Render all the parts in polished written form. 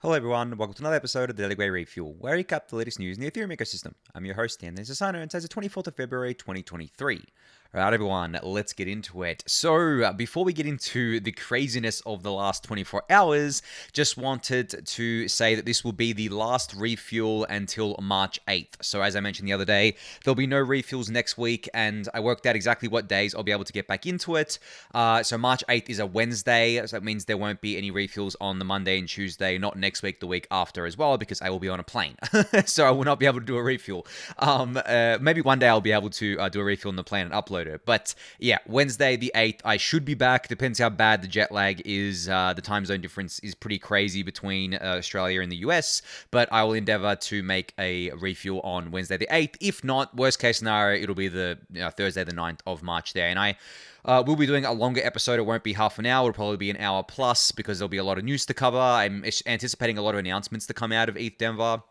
Hello everyone, welcome to another episode of the Daily Gwei Refuel, where I recap the latest news in the Ethereum ecosystem. I'm your host, Anthony Sassano, and today's the 24th of February, 2023. Alright everyone, let's get into it. So, before we get into the craziness of the last 24 hours, just wanted to say that this will be the last refuel until March 8th. So, as I mentioned the other day, there'll be no refuels next week, and I worked out exactly what days I'll be able to get back into it. So, March 8th is a Wednesday, so that means there won't be any refuels on the Monday and Tuesday, not next week, the week after as well, because I will be on a plane. So, I will not be able to do a refuel. Maybe one day I'll be able to do a refuel on the plane and upload it. But yeah, Wednesday the 8th, I should be back. Depends how bad the jet lag is. The time zone difference is pretty crazy between Australia and the US, but I will endeavor to make a refuel on Wednesday the 8th. If not, worst case scenario, it'll be the Thursday the 9th of March there. And we'll be doing a longer episode. It won't be half an hour. It'll probably be an hour plus because there'll be a lot of news to cover. I'm anticipating a lot of announcements to come out of ETH Denver.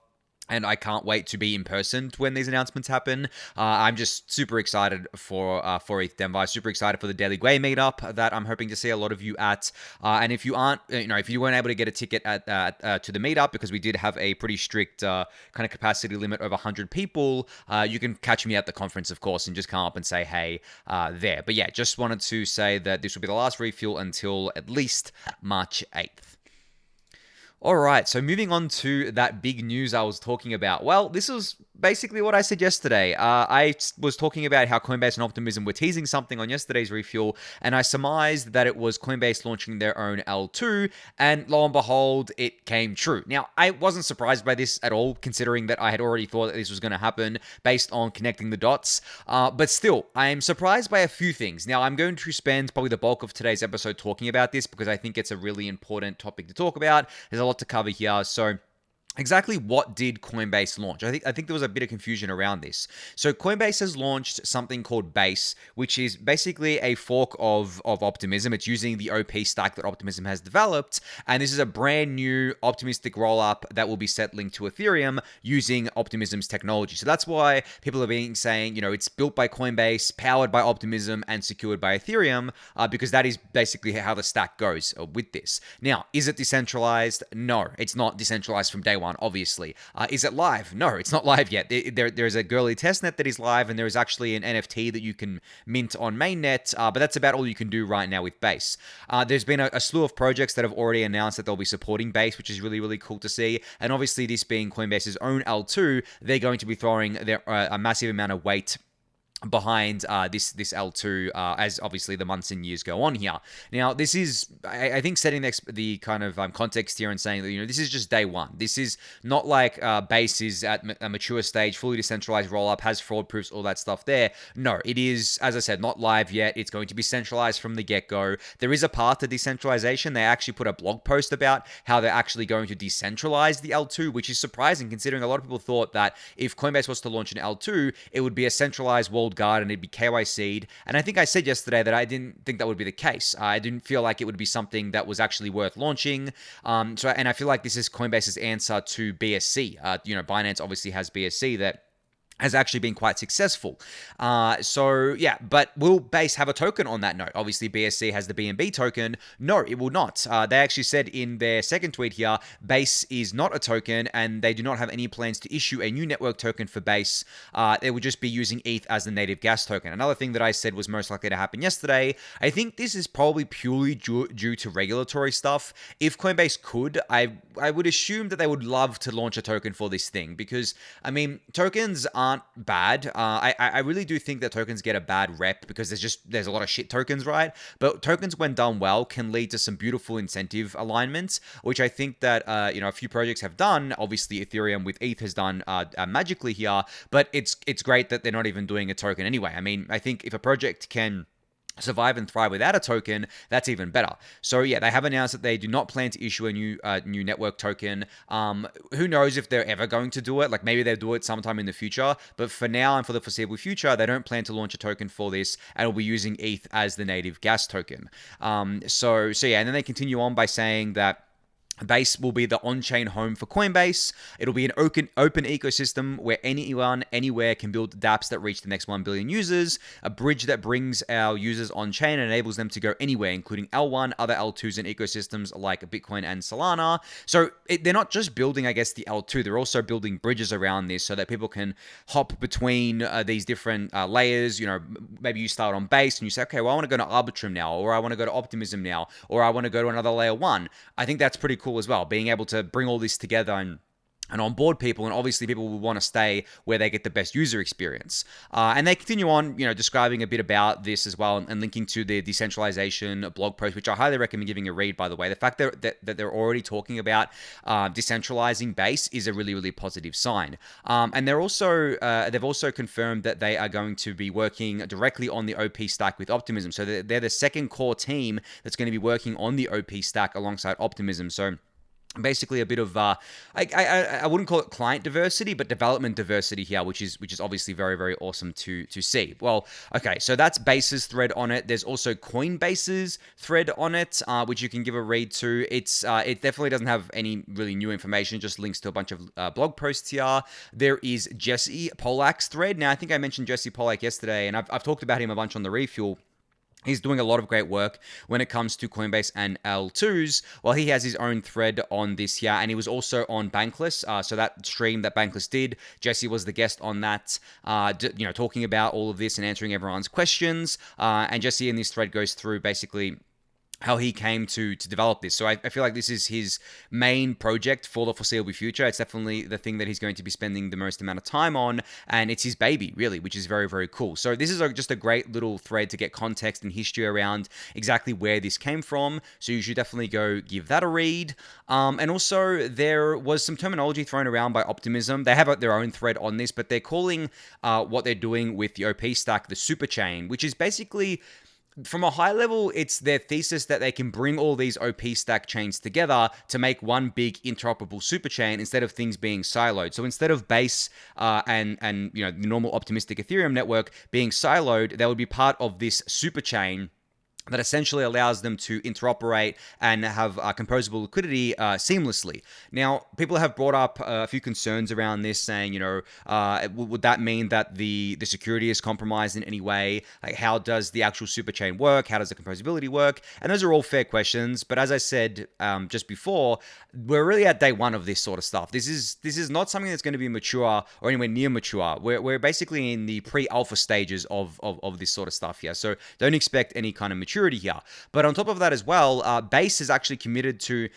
And I can't wait to be in person when these announcements happen. I'm just super excited for ETH Denver. Super excited for the Daily Gwei meetup that I'm hoping to see a lot of you at. And if you aren't, if you weren't able to get a ticket to the meetup because we did have a pretty strict kind of capacity limit over 100 people, you can catch me at the conference, of course, and just come up and say hey there. But yeah, just wanted to say that this will be the last refuel until at least March 8th. All right, so moving on to that big news I was talking about. Well, this is basically what I said yesterday. I was talking about how Coinbase and Optimism were teasing something on yesterday's refuel, and I surmised that it was Coinbase launching their own L2, and lo and behold, it came true. Now, I wasn't surprised by this at all, considering that I had already thought that this was going to happen based on connecting the dots, but still, I am surprised by a few things. Now, I'm going to spend probably the bulk of today's episode talking about this because I think it's a really important topic to talk about. There's a lot to cover here, so exactly what did Coinbase launch? I think there was a bit of confusion around this. So Coinbase has launched something called Base, which is basically a fork of Optimism. It's using the OP stack that Optimism has developed, and this is a brand new optimistic rollup that will be settling to Ethereum using Optimism's technology. So that's why people have been saying, it's built by Coinbase, powered by Optimism, and secured by Ethereum, because that is basically how the stack goes with this. Now, is it decentralized? No, it's not decentralized from day one. Obviously. Is it live? No, it's not live yet. There's a Goerli testnet that is live, and there is actually an NFT that you can mint on mainnet, but that's about all you can do right now with Base. There's been a slew of projects that have already announced that they'll be supporting Base, which is really, really cool to see. And obviously, this being Coinbase's own L2, they're going to be throwing a massive amount of weight behind this L2 as obviously the months and years go on here. Now, this is, I think, setting the kind of context here and saying that, this is just day one. This is not like Base is at a mature stage, fully decentralized rollup, has fraud proofs, all that stuff there. No, it is, as I said, not live yet. It's going to be centralized from the get-go. There is a path to decentralization. They actually put a blog post about how they're actually going to decentralize the L2, which is surprising considering a lot of people thought that if Coinbase was to launch an L2, it would be a centralized walled garden, it'd be KYC'd. And I think I said yesterday that I didn't think that would be the case. I didn't feel like it would be something that was actually worth launching. And I feel like this is Coinbase's answer to BSC. Binance obviously has BSC that has actually been quite successful. But will Base have a token on that note? Obviously, BSC has the BNB token. No, it will not. They actually said in their second tweet here, Base is not a token, and they do not have any plans to issue a new network token for Base. They will just be using ETH as the native gas token. Another thing that I said was most likely to happen yesterday, I think this is probably purely due to regulatory stuff. If Coinbase could, I would assume that they would love to launch a token for this thing because, tokens aren't bad. I really do think that tokens get a bad rep because there's a lot of shit tokens, right? But tokens, when done well, can lead to some beautiful incentive alignments, which I think that a few projects have done. Obviously, Ethereum with ETH has done magically here, but it's great that they're not even doing a token anyway. I think if a project can survive and thrive without a token, that's even better. So yeah, they have announced that they do not plan to issue a new network token. Who knows if they're ever going to do it? Like maybe they'll do it sometime in the future. But for now and for the foreseeable future, they don't plan to launch a token for this, and will be using ETH as the native gas token. And then they continue on by saying that Base will be the on-chain home for Coinbase. It'll be an open ecosystem where anyone, anywhere can build dApps that reach the next 1 billion users, a bridge that brings our users on-chain and enables them to go anywhere, including L1, other L2s, and ecosystems like Bitcoin and Solana. So they're not just building, I guess, the L2, they're also building bridges around this so that people can hop between these different layers. You know, maybe you start on Base and you say, okay, well, I want to go to Arbitrum now, or I want to go to Optimism now, or I want to go to another layer 1. I think that's pretty cool as well, being able to bring all this together and onboard people, and obviously people will want to stay where they get the best user experience. And they continue on, you know, describing a bit about this as well, and linking to the decentralization blog post, which I highly recommend giving a read, by the way. The fact that they're already talking about decentralizing Base is a really, really positive sign. And they've also confirmed that they are going to be working directly on the OP stack with Optimism. So they're the second core team that's going to be working on the OP stack alongside Optimism. So basically a bit of I wouldn't call it client diversity, but development diversity here, which is obviously very, very awesome to see. Well, okay, so that's Base's thread on it. There's also Coinbase's thread on it, which you can give a read to. It definitely doesn't have any really new information, just links to a bunch of blog posts here. There is Jesse Pollack's thread. Now, I think I mentioned Jesse Pollack yesterday, and I've talked about him a bunch on the Refuel. He's doing a lot of great work when it comes to Coinbase and L2s. Well, he has his own thread on this here, and he was also on Bankless. So that stream that Bankless did, Jesse was the guest on that, talking about all of this and answering everyone's questions. And Jesse in this thread goes through basically how he came to develop this. So I feel like this is his main project for the foreseeable future. It's definitely the thing that he's going to be spending the most amount of time on, and it's his baby, really, which is very, very cool. So this is just a great little thread to get context and history around exactly where this came from. So you should definitely go give that a read. And also, there was some terminology thrown around by Optimism. They have their own thread on this, but they're calling what they're doing with the OP stack the superchain, which is basically, from a high level, it's their thesis that they can bring all these OP stack chains together to make one big interoperable superchain instead of things being siloed. So instead of Base and the normal optimistic Ethereum network being siloed, they would be part of this superchain that essentially allows them to interoperate and have composable liquidity seamlessly. Now, people have brought up a few concerns around this, saying, would that mean that the security is compromised in any way? Like, how does the actual superchain work? How does the composability work? And those are all fair questions. But as I said just before, we're really at day one of this sort of stuff. This is not something that's going to be mature or anywhere near mature. We're basically in the pre-alpha stages of this sort of stuff here. So don't expect any kind of maturity here. But on top of that as well, Base is actually committed to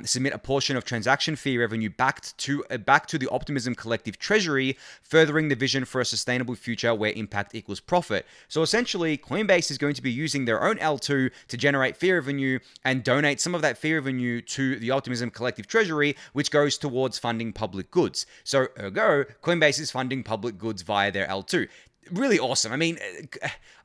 submit a portion of transaction fee revenue back to the Optimism collective treasury, furthering the vision for a sustainable future where impact equals profit. So essentially, Coinbase is going to be using their own L2 to generate fee revenue and donate some of that fee revenue to the Optimism collective treasury, which goes towards funding public goods. So ergo, Coinbase is funding public goods via their L2. Really awesome. I mean,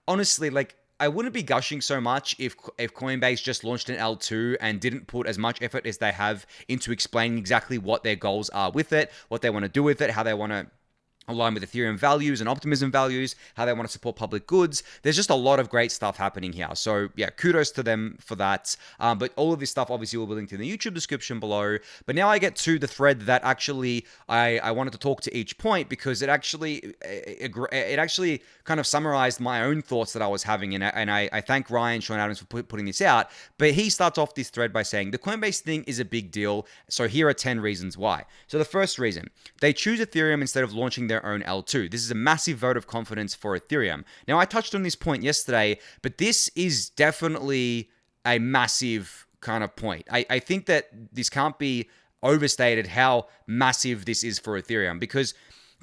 honestly, like, I wouldn't be gushing so much if Coinbase just launched an L2 and didn't put as much effort as they have into explaining exactly what their goals are with it, what they want to do with it, how they want to align with Ethereum values and Optimism values, how they want to support public goods. There's just a lot of great stuff happening here. So yeah, kudos to them for that. But all of this stuff obviously will be linked in the YouTube description below. But now I get to the thread that actually I wanted to talk to each point, because it actually kind of summarized my own thoughts that I was having. And I thank Ryan Sean Adams for putting this out. But he starts off this thread by saying, the Coinbase thing is a big deal. So here are 10 reasons why. So the first reason, they choose Ethereum instead of launching their own L2. This is a massive vote of confidence for Ethereum. Now, I touched on this point yesterday, but this is definitely a massive kind of point. I think that this can't be overstated how massive this is for Ethereum, because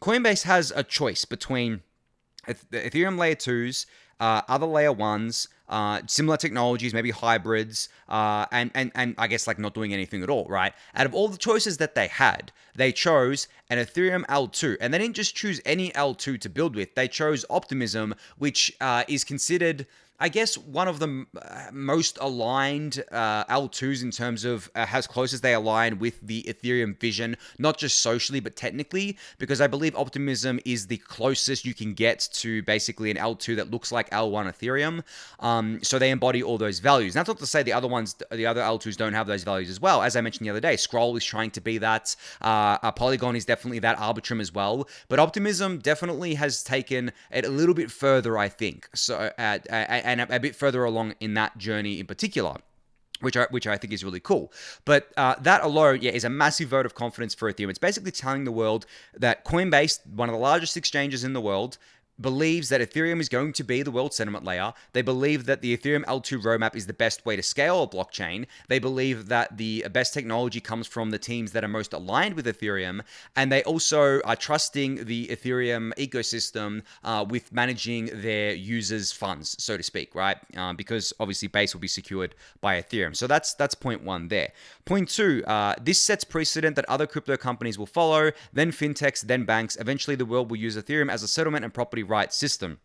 Coinbase has a choice between Ethereum layer 2s, other layer 1s, similar technologies, maybe hybrids, and I guess like not doing anything at all, right? Out of all the choices that they had, they chose an Ethereum L2, and they didn't just choose any L2 to build with. They chose Optimism, which is considered, I guess one of the most aligned L2s in terms of as close as they align with the Ethereum vision, not just socially, but technically, because I believe Optimism is the closest you can get to basically an L2 that looks like L1 Ethereum. So they embody all those values. That's not to say the other ones, the other L2s don't have those values as well. As I mentioned the other day, Scroll is trying to be that. Polygon is definitely that. Arbitrum as well. But Optimism definitely has taken it a little bit further, I think. So, and a bit further along in that journey in particular, which I think is really cool. But that alone, yeah, is a massive vote of confidence for Ethereum. It's basically telling the world that Coinbase, one of the largest exchanges in the world, believes that Ethereum is going to be the world settlement layer. They believe that the Ethereum L2 roadmap is the best way to scale a blockchain. They believe that the best technology comes from the teams that are most aligned with Ethereum. And they also are trusting the Ethereum ecosystem with managing their users' funds, so to speak, right? Because obviously Base will be secured by Ethereum. So that's point one there. Point two, this sets precedent that other crypto companies will follow, then fintechs, then banks. Eventually the world will use Ethereum as a settlement and property rights system.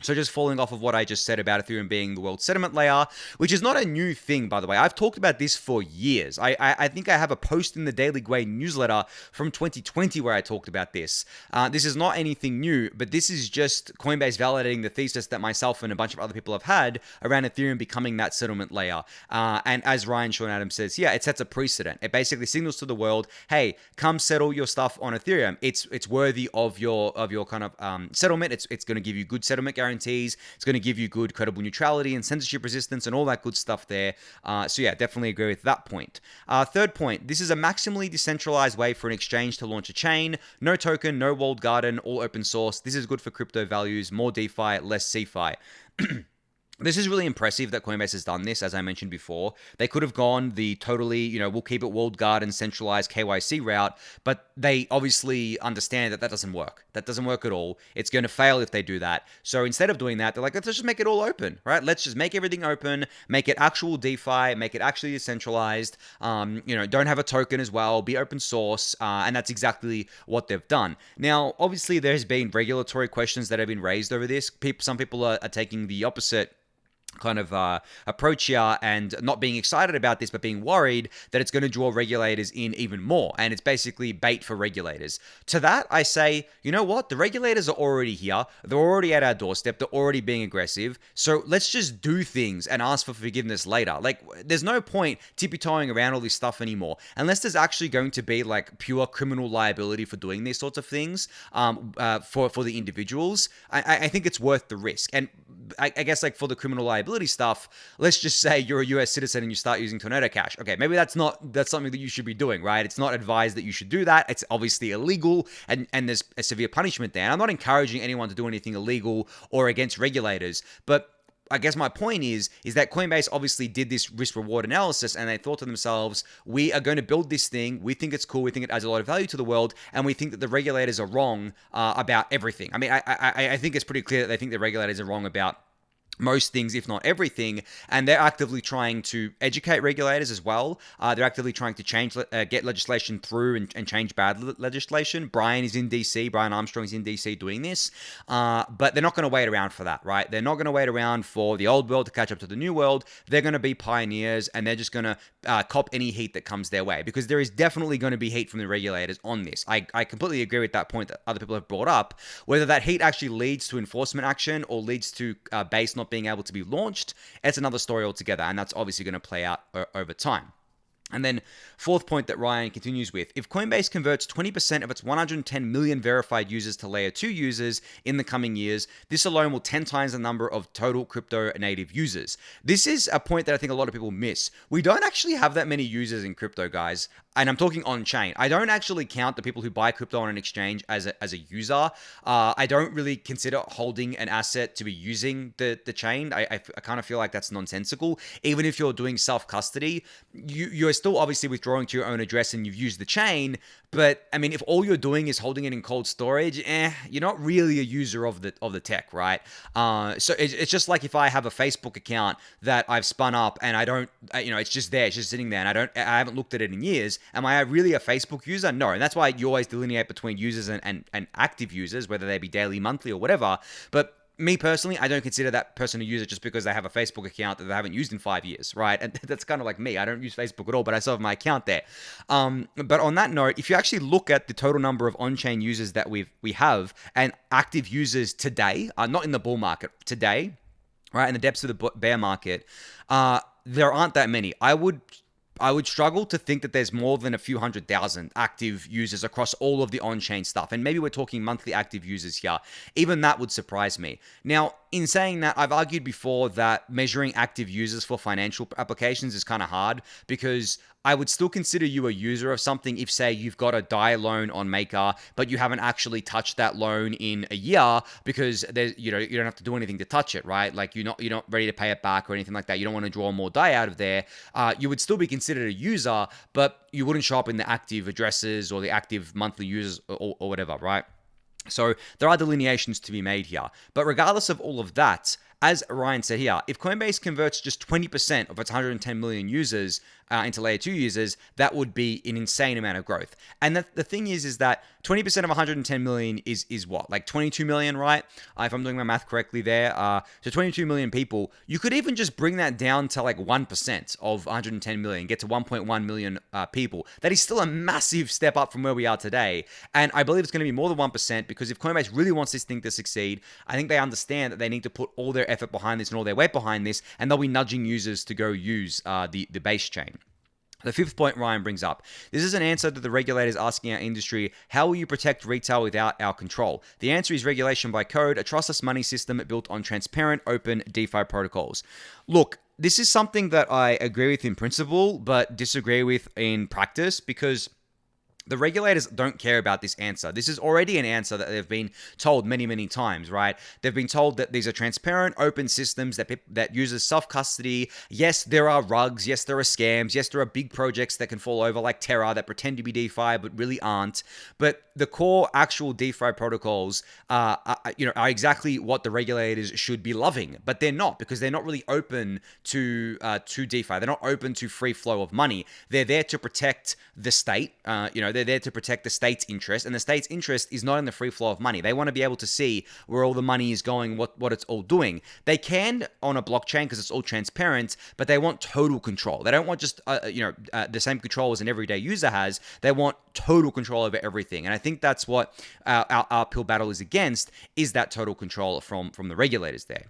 So just falling off of what I just said about Ethereum being the world settlement layer, which is not a new thing, by the way. I've talked about this for years. I think I have a post in the Daily Gwei newsletter from 2020 where I talked about this. This is not anything new, but this is just Coinbase validating the thesis that myself and a bunch of other people have had around Ethereum becoming that settlement layer. And as Ryan Sean Adams says, yeah, it sets a precedent. It basically signals to the world, hey, come settle your stuff on Ethereum. It's worthy of your kind of settlement. It's going to give you good settlement guarantees. It's going to give you good credible neutrality and censorship resistance and all that good stuff there. So yeah, definitely agree with that point. Third point, this is a maximally decentralized way for an exchange to launch a chain. No token, no walled garden, all open source. This is good for crypto values, more DeFi, less CeFi. This is really impressive that Coinbase has done this, as I mentioned before. They could have gone the totally, we'll keep it walled garden, centralized KYC route, but they obviously understand that doesn't work. That doesn't work at all. It's going to fail if they do that. So instead of doing that, they're like, let's just make it all open, right? Let's just make everything open, make it actual DeFi, make it actually decentralized, don't have a token as well, be open source, and that's exactly what they've done. Now, obviously, there's been regulatory questions that have been raised over this. Some people are taking the opposite kind of approach here and not being excited about this, but being worried that it's going to draw regulators in even more. And it's basically bait for regulators. To that, I say, you know what? The regulators are already here. They're already at our doorstep. They're already being aggressive. So let's just do things and ask for forgiveness later. Like, there's no point tippy-toeing around all this stuff anymore. Unless there's actually going to be like pure criminal liability for doing these sorts of things for the individuals. I think it's worth the risk. And I guess like for the criminal liability stuff, let's just say you're a US citizen and you start using Tornado Cash. Okay, maybe that's something that you should be doing, right? It's not advised that you should do that. It's obviously illegal and there's a severe punishment there. And I'm not encouraging anyone to do anything illegal or against regulators, but I guess my point is that Coinbase obviously did this risk-reward analysis and they thought to themselves, we are going to build this thing. We think it's cool. We think it adds a lot of value to the world. And we think that the regulators are wrong about everything. I mean, I think it's pretty clear that they think the regulators are wrong about most things, if not everything, and they're actively trying to educate regulators as well. They're actively trying to get legislation through and change bad legislation. Brian Armstrong is in DC doing this, but they're not going to wait around for that, right? They're not going to wait around for the old world to catch up to the new world. They're going to be pioneers, and they're just going to cop any heat that comes their way, because there is definitely going to be heat from the regulators on this. I completely agree with that point that other people have brought up. Whether that heat actually leads to enforcement action or leads to Base not being able to be launched, it's another story altogether, and that's obviously going to play out over time. And then fourth point that Ryan continues with, if Coinbase converts 20% of its 110 million verified users to layer 2 users in the coming years, this alone will 10 times the number of total crypto native users. This is a point that I think a lot of people miss. We don't actually have that many users in crypto, guys. And I'm talking on-chain. I don't actually count the people who buy crypto on an exchange as a user. I don't really consider holding an asset to be using the chain. I kind of feel like that's nonsensical. Even if you're doing self-custody, you're still obviously withdrawing to your own address and you've used the chain. But I mean, if all you're doing is holding it in cold storage, you're not really a user of the tech, right? So it's just like if I have a Facebook account that I've spun up and I don't, it's just there, it's just sitting there, and I haven't looked at it in years. Am I really a Facebook user? No, and that's why you always delineate between users and active users, whether they be daily, monthly, or whatever. But me personally, I don't consider that person a user just because they have a Facebook account that they haven't used in 5 years, right? And that's kind of like me. I don't use Facebook at all, but I still have my account there. But on that note, if you actually look at the total number of on-chain users that we have and active users today, not in the bull market, today, right, in the depths of the bear market, there aren't that many. I would struggle to think that there's more than a few 100,000 active users across all of the on-chain stuff. And maybe we're talking monthly active users here. Even that would surprise me. Now, in saying that, I've argued before that measuring active users for financial applications is kind of hard, because I would still consider you a user of something if, say, you've got a DAI loan on Maker, but you haven't actually touched that loan in a year because there's, you don't have to do anything to touch it, right? Like you're not ready to pay it back or anything like that. You don't want to draw more DAI out of there. You would still be considered a user, but you wouldn't show up in the active addresses or the active monthly users or whatever, right? So there are delineations to be made here. But regardless of all of that, as Ryan said here, if Coinbase converts just 20% of its 110 million users into layer 2 users, that would be an insane amount of growth. And the thing is that 20% of 110 million is what? Like 22 million, right? If I'm doing my math correctly there. So 22 million people. You could even just bring that down to like 1% of 110 million, get to 1.1 million people. That is still a massive step up from where we are today. And I believe it's going to be more than 1%, because if Coinbase really wants this thing to succeed, I think they understand that they need to put all their effort behind this and all their weight behind this, and they'll be nudging users to go use the base chain. The fifth point Ryan brings up. This is an answer to the regulators asking our industry, how will you protect retail without our control? The answer is regulation by code, a trustless money system built on transparent, open DeFi protocols. Look, this is something that I agree with in principle, but disagree with in practice, because the regulators don't care about this answer. This is already an answer that they've been told many, many times, right? They've been told that these are transparent, open systems that uses self-custody. Yes, there are rugs. Yes, there are scams. Yes, there are big projects that can fall over like Terra that pretend to be DeFi but really aren't. But the core actual DeFi protocols are exactly what the regulators should be loving, but they're not, because they're not really open to DeFi. They're not open to free flow of money. They're there to protect the state. They're there to protect the state's interest, and the state's interest is not in the free flow of money. They want to be able to see where all the money is going, what it's all doing. They can on a blockchain because it's all transparent, but they want total control. They don't want just the same control as an everyday user has. They want total control over everything, and I think that's what our uphill battle is against, is that total control from the regulators there.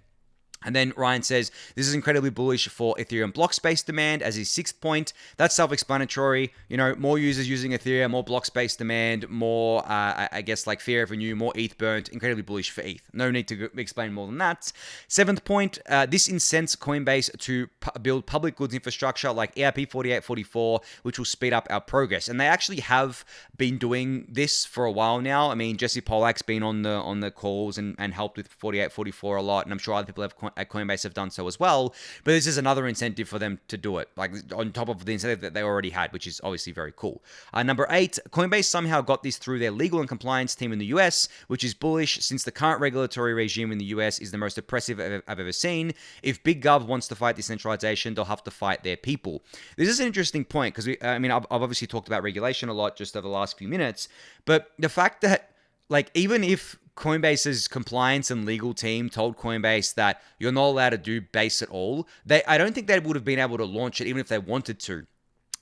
And then Ryan says, this is incredibly bullish for Ethereum block space demand as his sixth point. That's self-explanatory. More users using Ethereum, more block space demand, more, like fee revenue, more ETH burnt. Incredibly bullish for ETH. No need to explain more than that. Seventh point, this incents Coinbase to build public goods infrastructure like ERP 4844, which will speed up our progress. And they actually have been doing this for a while now. I mean, Jesse Pollack's been on the calls and helped with 4844 a lot, and I'm sure other people at Coinbase have done so as well. But this is another incentive for them to do it, like on top of the incentive that they already had, which is obviously very cool. Number 8, Coinbase somehow got this through their legal and compliance team in the US, which is bullish since the current regulatory regime in the US is the most oppressive I've ever seen. If Big Gov wants to fight decentralization, they'll have to fight their people. This is an interesting point, because I've obviously talked about regulation a lot just over the last few minutes, but the fact that, like, even if Coinbase's compliance and legal team told Coinbase that you're not allowed to do base at all, I don't think they would have been able to launch it even if they wanted to.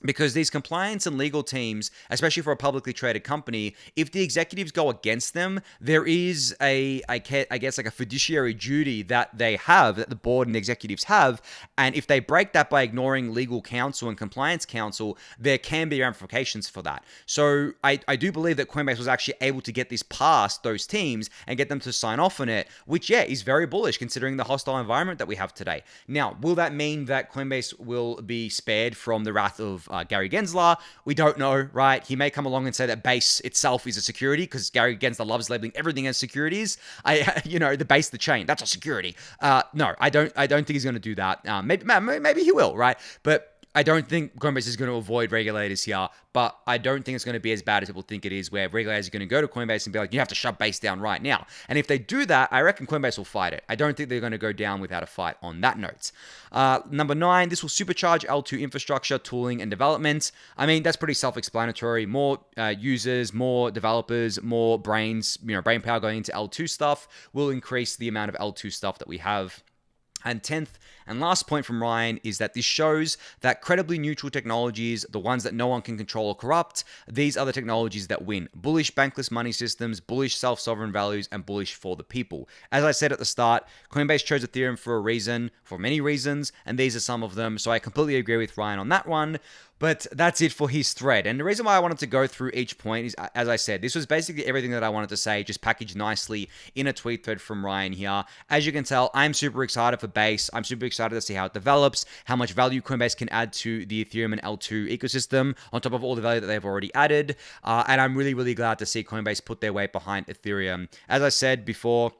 Because these compliance and legal teams, especially for a publicly traded company, if the executives go against them, there is I guess like a fiduciary duty that they have, that the board and the executives have. And if they break that by ignoring legal counsel and compliance counsel, there can be ramifications for that. So I do believe that Coinbase was actually able to get this past those teams and get them to sign off on it, which, is very bullish considering the hostile environment that we have today. Now, will that mean that Coinbase will be spared from the wrath of Gary Gensler? We don't know, right? He may come along and say that base itself is a security, because Gary Gensler loves labeling everything as securities. The base, the chain, that's a security. No, I don't think he's going to do that. Maybe he will, right? But I don't think Coinbase is going to avoid regulators here, but I don't think it's going to be as bad as people think it is, where regulators are going to go to Coinbase and be like, you have to shut Base down right now. And if they do that, I reckon Coinbase will fight it. I don't think they're going to go down without a fight on that note. Number 9, this will supercharge L2 infrastructure, tooling, and development. I mean, that's pretty self-explanatory. More users, more developers, more brains, brain power going into L2 stuff will increase the amount of L2 stuff that we have. And 10th and last point from Ryan is that this shows that credibly neutral technologies, the ones that no one can control or corrupt, these are the technologies that win. Bullish bankless money systems, bullish self-sovereign values, and bullish for the people. As I said at the start, Coinbase chose Ethereum for a reason, for many reasons, and these are some of them. So I completely agree with Ryan on that one. But that's it for his thread. And the reason why I wanted to go through each point is, as I said, this was basically everything that I wanted to say, just packaged nicely in a tweet thread from Ryan here. As you can tell, I'm super excited for Base. I'm super excited to see how it develops, how much value Coinbase can add to the Ethereum and L2 ecosystem on top of all the value that they've already added. And I'm really, really glad to see Coinbase put their weight behind Ethereum. As I said before,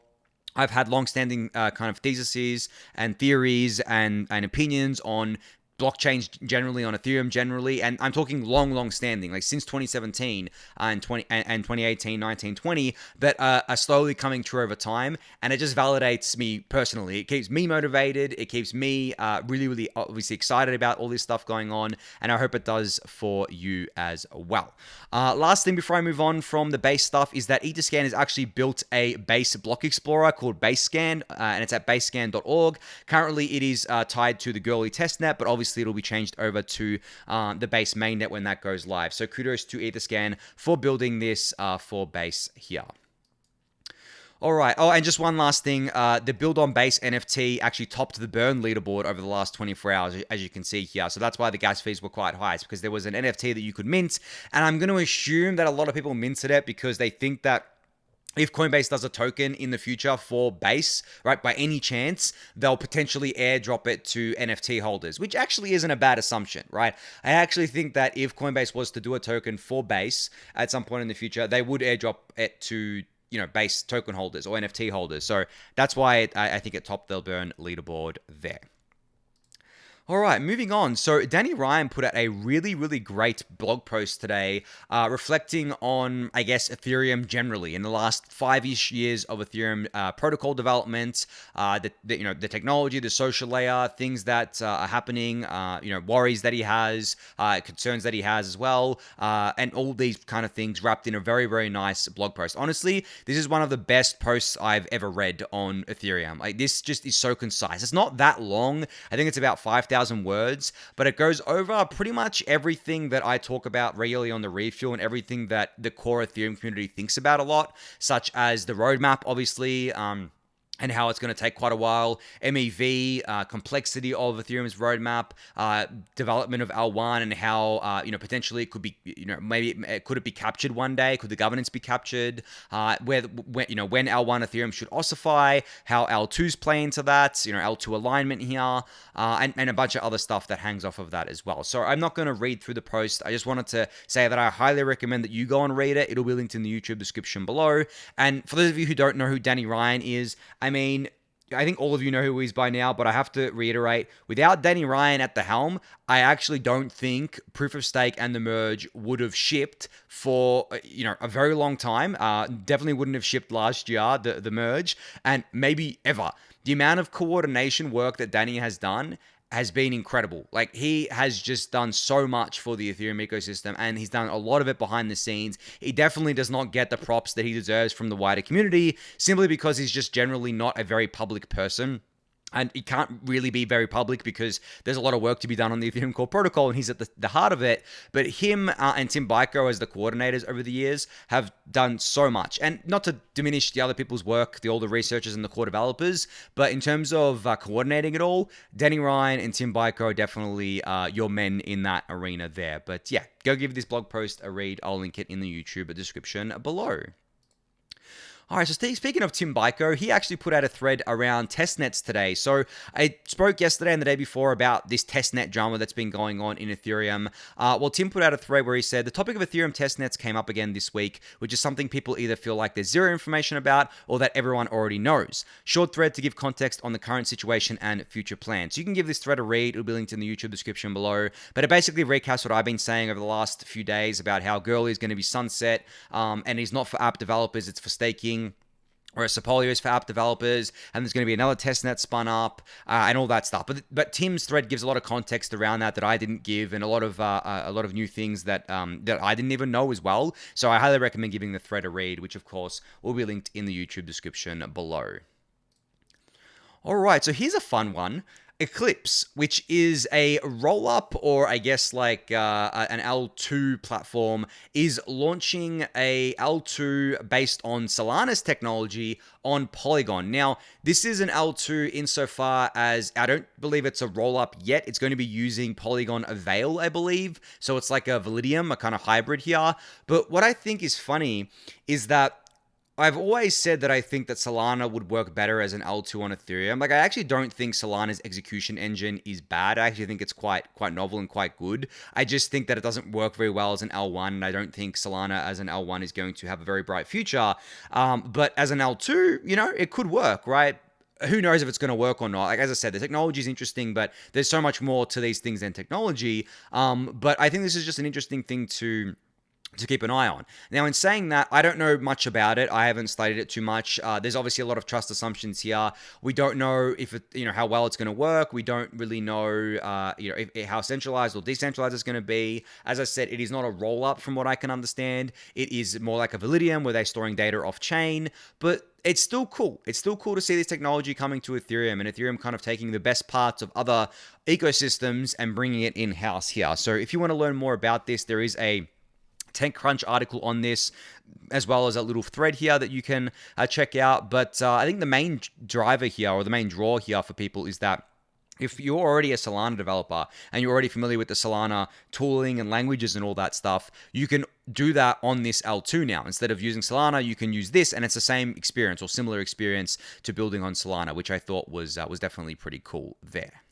I've had long-standing kind of theses and theories and opinions on blockchains generally, on Ethereum generally, and I'm talking long standing, like since 2017 and 2018, 19, 20, that are slowly coming true over time, and it just validates me personally. It keeps me motivated, it keeps me really obviously excited about all this stuff going on, and I hope it does for you as well. Last thing before I move on from the Base stuff is that Etherscan has actually built a Base block explorer called BaseScan, and it's at basescan.org. Currently it is tied to the Goerli testnet, but obviously it'll be changed over to the Base mainnet when that goes live. So kudos to Etherscan for building this for Base here. All right. Oh, and just one last thing. The build on Base NFT actually topped the burn leaderboard over the last 24 hours, as you can see here. So that's why the gas fees were quite high. It's because there was an NFT that you could mint. And I'm going to assume that a lot of people minted it because they think that if Coinbase does a token in the future for Base, right, by any chance, they'll potentially airdrop it to NFT holders, which actually isn't a bad assumption, right? I actually think that if Coinbase was to do a token for Base at some point in the future, they would airdrop it to Base token holders or NFT holders. So that's why I think it topped the burn leaderboard there. All right, moving on. So Danny Ryan put out a really great blog post today reflecting on, I guess, Ethereum generally in the last 5-ish years of Ethereum protocol development, the technology, the social layer, things that are happening, worries that he has, concerns that he has as well, and all these kind of things wrapped in a very nice blog post. Honestly, this is one of the best posts I've ever read on Ethereum. Like, this just is so concise. It's not that long. I think it's about 5,000 words, but it goes over pretty much everything that I talk about regularly on the Refuel and everything that the core Ethereum community thinks about a lot, such as the roadmap, obviously, and how it's going to take quite a while, MEV, complexity of Ethereum's roadmap, development of L1, and how, potentially it could be, maybe could it be captured one day? Could the governance be captured? When L1 Ethereum should ossify, how L2s play into that, L2 alignment here, and a bunch of other stuff that hangs off of that as well. So I'm not going to read through the post. I just wanted to say that I highly recommend that you go and read it. It'll be linked in the YouTube description below. And for those of you who don't know who Danny Ryan is, I think all of you know who he is by now, but I have to reiterate, without Danny Ryan at the helm, I actually don't think Proof of Stake and the merge would have shipped for, a very long time. Definitely wouldn't have shipped last year, the merge, and maybe ever. The amount of coordination work that Danny has done has been incredible. Like, he has just done so much for the Ethereum ecosystem, and he's done a lot of it behind the scenes. He definitely does not get the props that he deserves from the wider community, simply because he's just generally not a very public person. And he can't really be very public because there's a lot of work to be done on the Ethereum core protocol, and he's at the heart of it. But him and Tim Byko as the coordinators over the years have done so much. And not to diminish the other people's work, all the researchers and the core developers, but in terms of coordinating it all, Danny Ryan and Tim Byko are definitely your men in that arena there. But yeah, go give this blog post a read. I'll link it in the YouTube description below. All right, so speaking of Tim Biko, he actually put out a thread around testnets today. So I spoke yesterday and the day before about this testnet drama that's been going on in Ethereum. Well, Tim put out a thread where he said the topic of Ethereum testnets came up again this week, which is something people either feel like there's zero information about or that everyone already knows. Short thread to give context on the current situation and future plans. So you can give this thread a read. It'll be linked in the YouTube description below. But it basically recaps what I've been saying over the last few days about how Goerli is going to be sunset, and he's not for app developers, it's for staking. Whereas Sepolio is for app developers, and there's going to be another testnet spun up, and all that stuff. But Tim's thread gives a lot of context around that I didn't give, and a lot of new things that I didn't even know as well. So I highly recommend giving the thread a read, which of course will be linked in the YouTube description below. All right, so here's a fun one. Eclipse, which is a roll-up, or I guess like an L2 platform, is launching a L2 based on Solana's technology on Polygon. Now, this is an L2 insofar as I don't believe it's a roll-up yet. It's going to be using Polygon Avail, I believe. So it's like a Validium, a kind of hybrid here. But what I think is funny is that I've always said that I think that Solana would work better as an L2 on Ethereum. Like, I actually don't think Solana's execution engine is bad. I actually think it's quite novel and quite good. I just think that it doesn't work very well as an L1, and I don't think Solana as an L1 is going to have a very bright future. But as an L2, it could work, right? Who knows if it's going to work or not? Like, as I said, the technology is interesting, but there's so much more to these things than technology. But I think this is just an interesting thing to keep an eye on. Now, in saying that, I don't know much about it. I haven't studied it too much. There's obviously a lot of trust assumptions here. We don't know if it, how well it's going to work. We don't really know, how centralized or decentralized it's going to be. As I said, it is not a roll-up from what I can understand. It is more like a Validium where they're storing data off-chain, but it's still cool. It's still cool to see this technology coming to Ethereum, and Ethereum kind of taking the best parts of other ecosystems and bringing it in-house here. So if you want to learn more about this, there is a TechCrunch article on this, as well as a little thread here that you can check out. But I think the main driver here, or the main draw here for people, is that if you're already a Solana developer and you're already familiar with the Solana tooling and languages and all that stuff, you can do that on this L2 now. Instead of using Solana, you can use this, and it's the same experience or similar experience to building on Solana, which I thought was definitely pretty cool there.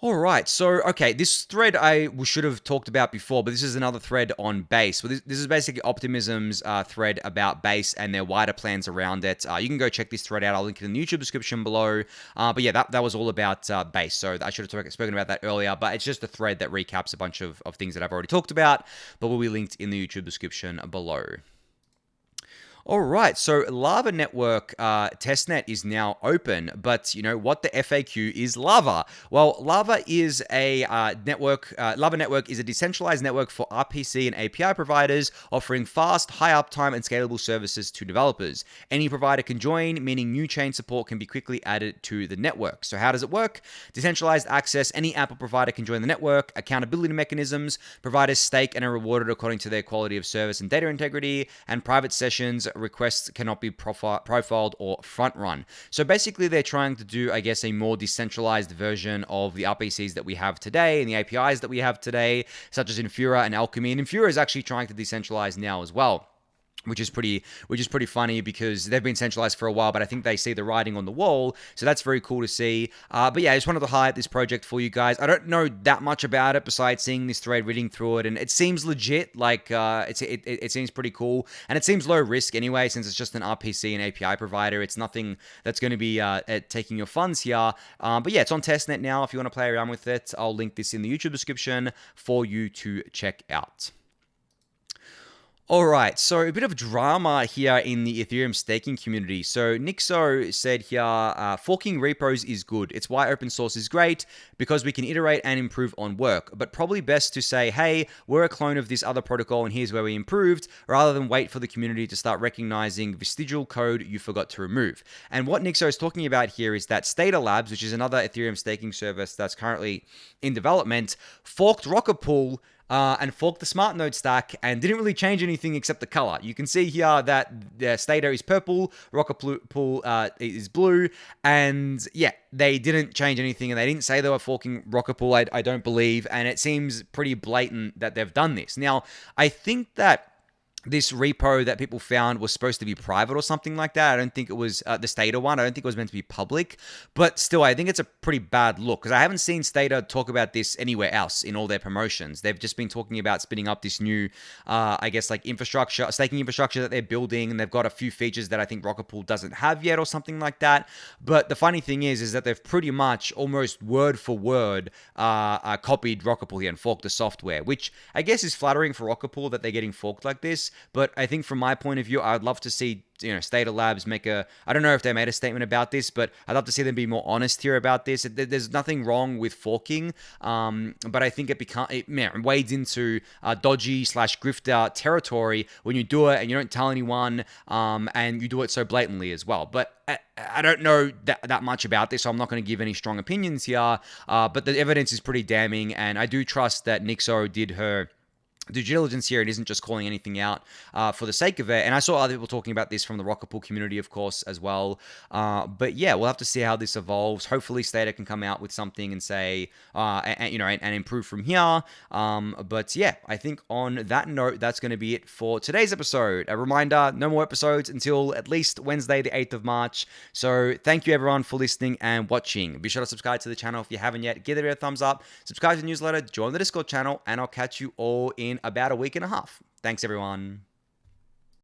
All right, so, okay, this thread I should have talked about before, but this is another thread on Base. Well, this is basically Optimism's thread about Base and their wider plans around it. You can go check this thread out. I'll link it in the YouTube description below. But yeah, that was all about Base, so I should have spoken about that earlier, but it's just a thread that recaps a bunch of things that I've already talked about, but will be linked in the YouTube description below. All right, so Lava Network testnet is now open, but what the FAQ is Lava? Well, Lava is a network. Lava Network is a decentralized network for RPC and API providers, offering fast, high uptime, and scalable services to developers. Any provider can join, meaning new chain support can be quickly added to the network. So how does it work? Decentralized access. Any app or provider can join the network. Accountability mechanisms. Providers stake and are rewarded according to their quality of service and data integrity. And private sessions. Requests cannot be profiled or front run. So basically they're trying to do, I guess, a more decentralized version of the RPCs that we have today and the APIs that we have today, such as Infura and Alchemy. And Infura is actually trying to decentralize now as well, which is pretty funny because they've been centralized for a while, but I think they see the writing on the wall, so that's very cool to see. But yeah, I just wanted to highlight this project for you guys. I don't know that much about it besides seeing this thread, reading through it, and it seems legit. Like it seems pretty cool, and it seems low risk anyway, since it's just an RPC and API provider. It's nothing that's going to be taking your funds here. But yeah, it's on testnet now. If you want to play around with it, I'll link this in the YouTube description for you to check out. All right, so a bit of drama here in the Ethereum staking community. So Nixo said here, forking repos is good. It's why open source is great, because we can iterate and improve on work. But probably best to say, hey, we're a clone of this other protocol and here's where we improved, rather than wait for the community to start recognizing vestigial code you forgot to remove. And what Nixo is talking about here is that Stader Labs, which is another Ethereum staking service that's currently in development, forked Rocketpool and forked the smart node stack and didn't really change anything except the color. You can see here that Stader is purple, Rocketpool is blue, and yeah, they didn't change anything, and they didn't say they were forking Rocketpool, I don't believe, and it seems pretty blatant that they've done this. Now, I think that this repo that people found was supposed to be private or something like that. I don't think it was the Stader one. I don't think it was meant to be public. But still, I think it's a pretty bad look because I haven't seen Stader talk about this anywhere else in all their promotions. They've just been talking about spinning up this new, I guess, like infrastructure, staking infrastructure that they're building. And they've got a few features that I think Rocketpool doesn't have yet or something like that. But the funny thing is that they've pretty much almost word for word copied Rocketpool here and forked the software, which I guess is flattering for Rocketpool that they're getting forked like this. But I think from my point of view, I'd love to see, Stader Labs make I don't know if they made a statement about this, but I'd love to see them be more honest here about this. There's nothing wrong with forking, but I think it wades into dodgy/grifter territory when you do it and you don't tell anyone, and you do it so blatantly as well. But I don't know that much about this, so I'm not going to give any strong opinions here, but the evidence is pretty damning, and I do trust that Nixo did her due diligence here and isn't just calling anything out for the sake of it. And I saw other people talking about this from the Rocketpool community, of course, as well. But yeah, we'll have to see how this evolves. Hopefully, Stader can come out with something and say, and improve from here. But yeah, I think on that note, that's going to be it for today's episode. A reminder, no more episodes until at least Wednesday, the 8th of March. So thank you everyone for listening and watching. Be sure to subscribe to the channel if you haven't yet. Give it a thumbs up, subscribe to the newsletter, join the Discord channel, and I'll catch you all in about a week and a half. Thanks, everyone.